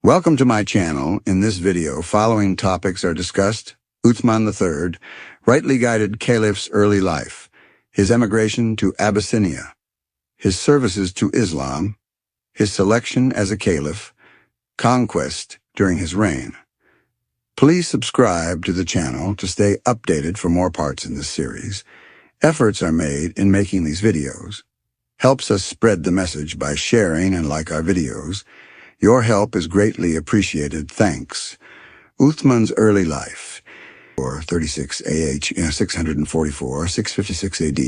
Welcome to my channel. In this video, following topics are discussed: Uthman III, rightly guided Caliph's early life, his emigration to Abyssinia, his services to Islam, his selection as a Caliph, Conquest during his reign. Please subscribe to the channel to stay updated for more parts in this series. Efforts are made in making these videos. Helps us spread the message by sharing and like our videos. Your help is greatly appreciated. Thanks. Uthman's early life, 36 AH 644, 656 AD.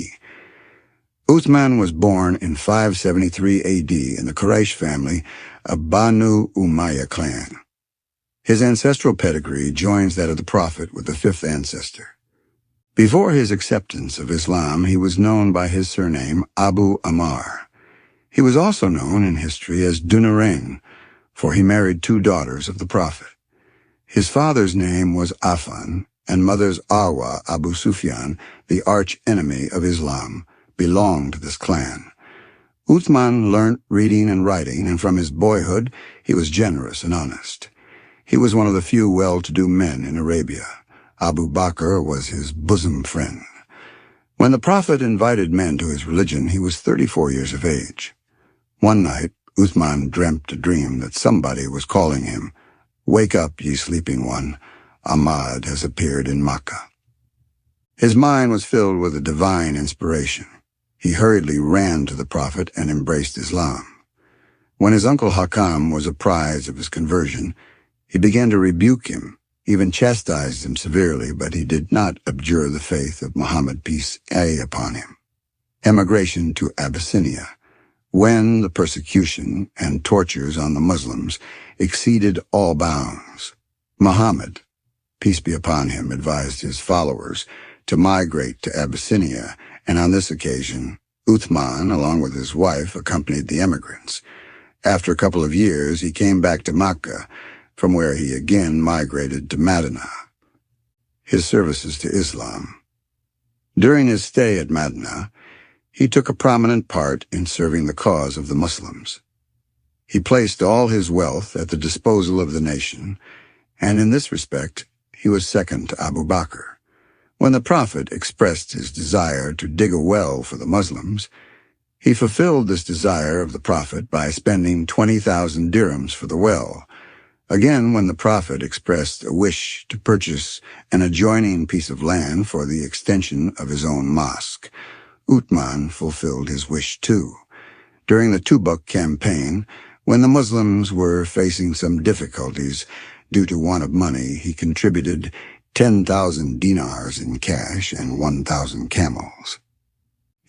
Uthman was born in 573 AD in the Quraysh family of Banu Umayyah clan. His ancestral pedigree joins that of the Prophet with the fifth ancestor. Before his acceptance of Islam, he was known by his surname Abu Ammar. He was also known in history as Dunurain, for he married two daughters of the Prophet. His father's name was Uthman, and mother's Awa Abu Sufyan, the arch-enemy of Islam, belonged to this clan. Uthman learnt reading and writing, and from his boyhood he was generous and honest. He was one of the few well-to-do men in Arabia. Abu Bakr was his bosom friend. When the Prophet invited men to his religion, he was 34 years of age. One night, Uthman dreamt a dream that somebody was calling him, "Wake up, ye sleeping one, Ahmad has appeared in Makkah." His mind was filled with a divine inspiration. He hurriedly ran to the Prophet and embraced Islam. When his uncle Hakam was apprised of his conversion, he began to rebuke him, even chastised him severely, but he did not abjure the faith of Muhammad, peace be upon him. Emigration to Abyssinia. When the persecution and tortures on the Muslims exceeded all bounds, Muhammad, peace be upon him, advised his followers to migrate to Abyssinia, and on this occasion, Uthman, along with his wife, accompanied the emigrants. After a couple of years, he came back to Makkah, from where he again migrated to Medina. His services to Islam. During his stay at Medina, he took a prominent part in serving the cause of the Muslims. He placed all his wealth at the disposal of the nation, and in this respect, he was second to Abu Bakr. When the Prophet expressed his desire to dig a well for the Muslims, he fulfilled this desire of the Prophet by spending 20,000 dirhams for the well. Again, when the Prophet expressed a wish to purchase an adjoining piece of land for the extension of his own mosque, Uthman fulfilled his wish too. During the Tubuk campaign, when the Muslims were facing some difficulties due to want of money, he contributed 10,000 dinars in cash and 1,000 camels.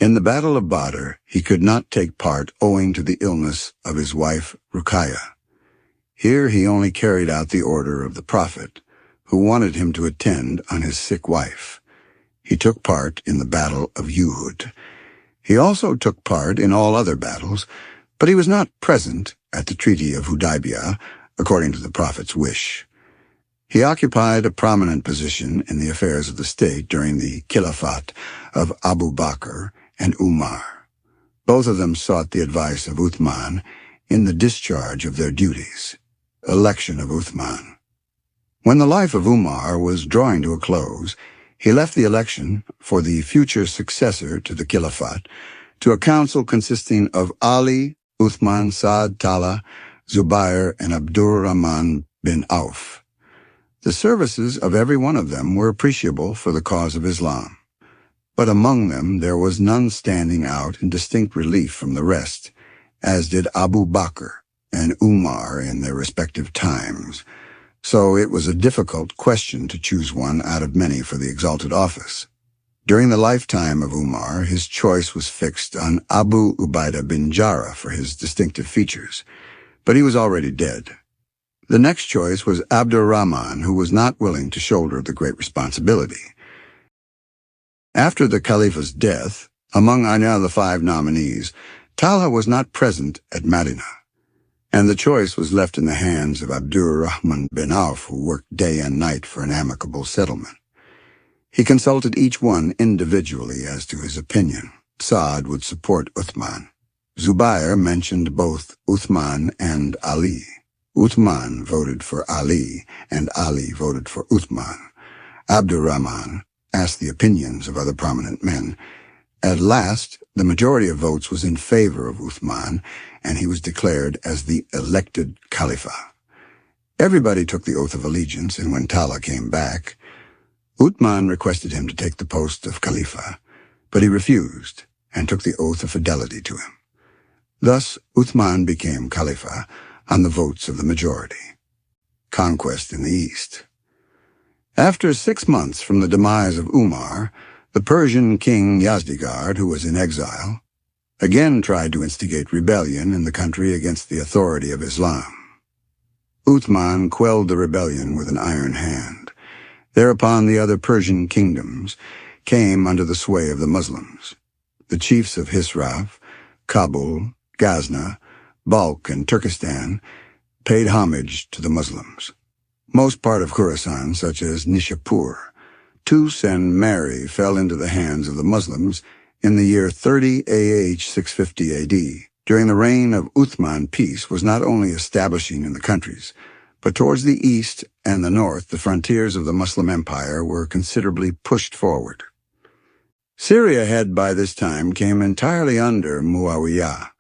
In the Battle of Badr, he could not take part owing to the illness of his wife Ruqayyah. Here he only carried out the order of the Prophet, who wanted him to attend on his sick wife. He took part in the Battle of Uhud. He also took part in all other battles, but he was not present at the Treaty of Hudaybiyah, according to the Prophet's wish. He occupied a prominent position in the affairs of the state during the Caliphate of Abu Bakr and Umar. Both of them sought the advice of Uthman in the discharge of their duties. Election of Uthman. When the life of Umar was drawing to a close, he left the election for the future successor to the Caliphate to a council consisting of Ali, Uthman, Saad, Talha, Zubair, and Abdurrahman bin Auf. The services of every one of them were appreciable for the cause of Islam, but among them there was none standing out in distinct relief from the rest, as did Abu Bakr and Umar in their respective times. So it was a difficult question to choose one out of many for the exalted office. During the lifetime of Umar, his choice was fixed on Abu Ubaidah bin Jarrah for his distinctive features, but he was already dead. The next choice was Abdurrahman, who was not willing to shoulder the great responsibility. After the Caliph's death, among any of the 5 nominees, Talha was not present at Medina, and the choice was left in the hands of Abdurrahman bin Auf, who worked day and night for an amicable settlement. He consulted each one individually as to his opinion. Saad would support Uthman. Zubair mentioned both Uthman and Ali. Uthman voted for Ali, and Ali voted for Uthman. Abdurrahman asked the opinions of other prominent men. At last, the majority of votes was in favor of Uthman, and he was declared as the elected Caliph. Everybody took the oath of allegiance, and when Tala came back, Uthman requested him to take the post of Caliph, but he refused and took the oath of fidelity to him. Thus, Uthman became Caliph on the votes of the majority. Conquest in the East. After 6 months from the demise of Umar, the Persian king Yazdegerd, who was in exile, again tried to instigate rebellion in the country against the authority of Islam. Uthman quelled the rebellion with an iron hand. Thereupon the other Persian kingdoms came under the sway of the Muslims. The chiefs of Hisraf, Kabul, Ghazna, Balkh, and Turkestan paid homage to the Muslims. Most part of Khorasan, such as Nishapur, Tus, and Mary fell into the hands of the Muslims in the year 30 AH 650 AD. During the reign of Uthman, peace was not only establishing in the countries, but towards the east and the north, the frontiers of the Muslim Empire were considerably pushed forward. Syria had by this time came entirely under Muawiyah.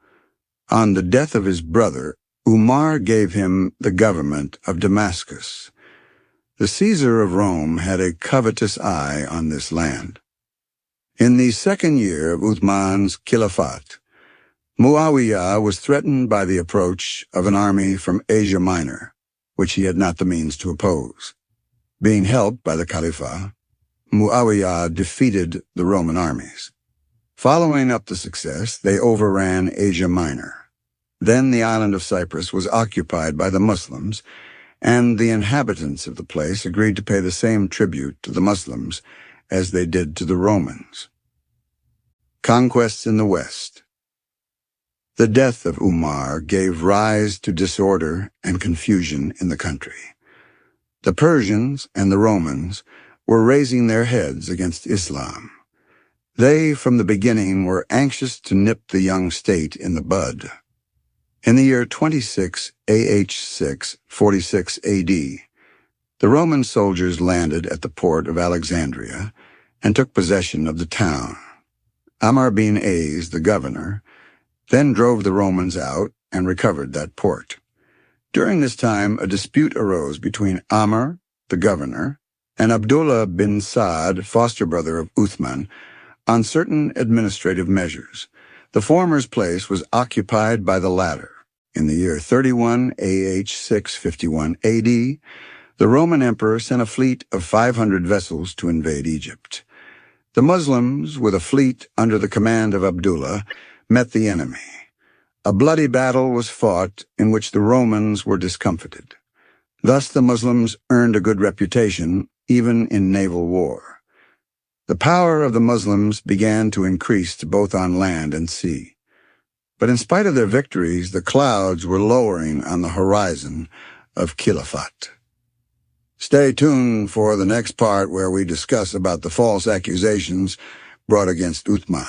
On the death of his brother, Umar gave him the government of Damascus. The Caesar of Rome had a covetous eye on this land. In the second year of Uthman's Caliphate, Muawiyah was threatened by the approach of an army from Asia Minor, which he had not the means to oppose. Being helped by the Caliph, Muawiyah defeated the Roman armies. Following up the success, they overran Asia Minor. Then the island of Cyprus was occupied by the Muslims, and the inhabitants of the place agreed to pay the same tribute to the Muslims as they did to the Romans. Conquests in the West. The death of Umar gave rise to disorder and confusion in the country. The Persians and the Romans were raising their heads against Islam. They, from the beginning, were anxious to nip the young state in the bud. In the year 26 AH 646 AD, the Roman soldiers landed at the port of Alexandria and took possession of the town. Amr bin Ays, the governor, then drove the Romans out and recovered that port. During this time, a dispute arose between Amr, the governor, and Abdullah bin Saad, foster brother of Uthman, on certain administrative measures. The former's place was occupied by the latter. In the year 31 AH 651 AD, the Roman emperor sent a fleet of 500 vessels to invade Egypt. The Muslims, with a fleet under the command of Abdullah, met the enemy. A bloody battle was fought in which the Romans were discomfited. Thus the Muslims earned a good reputation, even in naval war. The power of the Muslims began to increase both on land and sea. But in spite of their victories, the clouds were lowering on the horizon of Caliphate. Stay tuned for the next part where we discuss about the false accusations brought against Uthman.